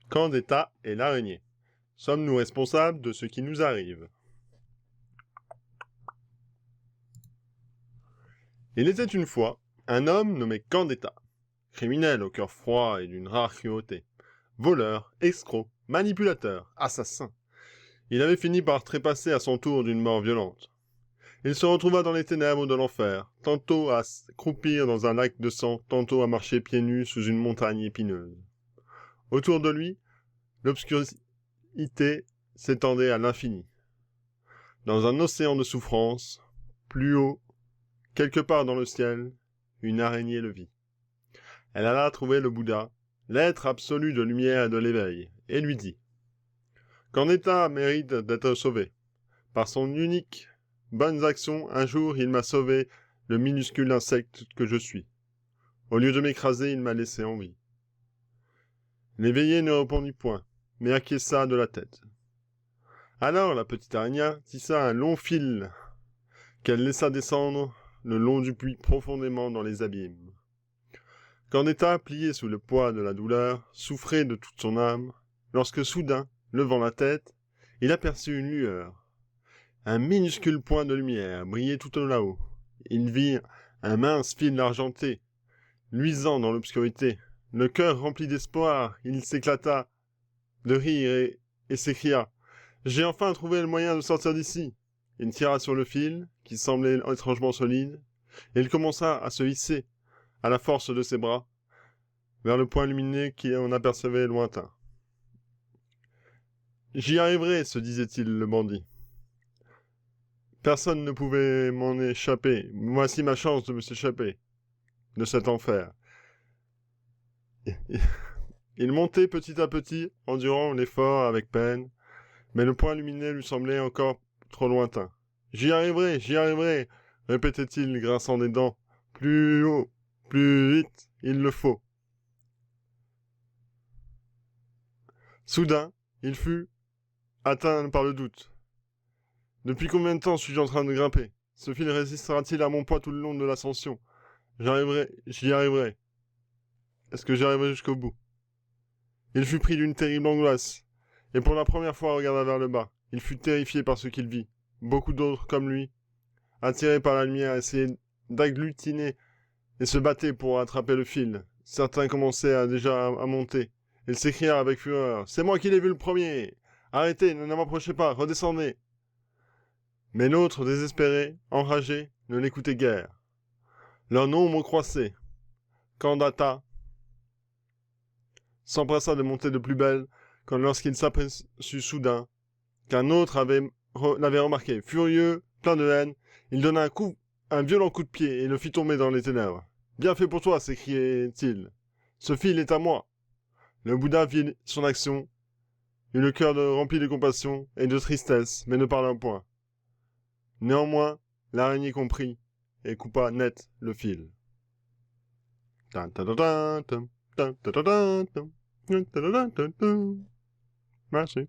Gandetta et l'araignée. Sommes-nous responsables de ce qui nous arrive? Il était une fois un homme nommé Gandetta, criminel au cœur froid et d'une rare cruauté, voleur, escroc, manipulateur, assassin. Il avait fini par trépasser à son tour d'une mort violente. Il se retrouva dans les ténèbres de l'enfer, tantôt à croupir dans un lac de sang, tantôt à marcher pieds nus sous une montagne épineuse. Autour de lui, l'obscurité s'étendait à l'infini. Dans un océan de souffrance, plus haut, quelque part dans le ciel, une araignée le vit. Elle alla trouver le Bouddha, l'être absolu de lumière et de l'éveil, et lui dit « Gandetta mérite d'être sauvé. Par son unique bonnes actions, un jour il m'a sauvé le minuscule insecte que je suis. Au lieu de m'écraser, il m'a laissé en vie. » L'éveillé ne répondit point, mais acquiesça de la tête. Alors la petite araignée tissa un long fil qu'elle laissa descendre le long du puits profondément dans les abîmes. Gandetta, plié sous le poids de la douleur, souffrait de toute son âme, lorsque soudain, levant la tête, il aperçut une lueur. Un minuscule point de lumière brillait tout là-haut. Il vit un mince fil argenté, luisant dans l'obscurité. Le cœur rempli d'espoir, il s'éclata de rire et s'écria « J'ai enfin trouvé le moyen de sortir d'ici !» Il tira sur le fil, qui semblait étrangement solide, et il commença à se hisser, à la force de ses bras, vers le point lumineux qui en apercevait lointain. « J'y arriverai, se disait-il le bandit. Personne ne pouvait m'en échapper. Voici ma chance de me s'échapper de cet enfer. » Il montait petit à petit, endurant l'effort avec peine, mais le point lumineux lui semblait encore trop lointain. « J'y arriverai, répétait-il, grinçant des dents. Plus haut, plus vite, il le faut. Soudain, il fut atteint par le doute. Depuis combien de temps suis-je en train de grimper? Ce fil résistera-t-il à mon poids tout le long de l'ascension? J'y arriverai. Est-ce que j'y arriverai jusqu'au bout? Il fut pris d'une terrible angoisse, et pour la première fois regarda vers le bas. Il fut terrifié par ce qu'il vit. Beaucoup d'autres, comme lui, attirés par la lumière, essayaient d'agglutiner et se battaient pour attraper le fil. Certains commençaient déjà à monter. Il s'écria avec fureur « C'est moi qui l'ai vu le premier! Arrêtez, ne m'approchez pas, redescendez !» Mais l'autre, désespéré, enragé, ne l'écoutait guère. Leur nombre croissait. Gandetta s'empressa de monter de plus belle quand lorsqu'il s'aperçut soudain qu'un autre l'avait remarqué. Furieux, plein de haine, il donna un violent coup de pied et le fit tomber dans les ténèbres. « Bien fait pour toi, s'écriait-il. Ce fil est à moi. » Le Bouddha vit son action, eut le cœur rempli de compassion et de tristesse, mais ne parla point. Néanmoins, l'araignée comprit et coupa net le fil. Merci.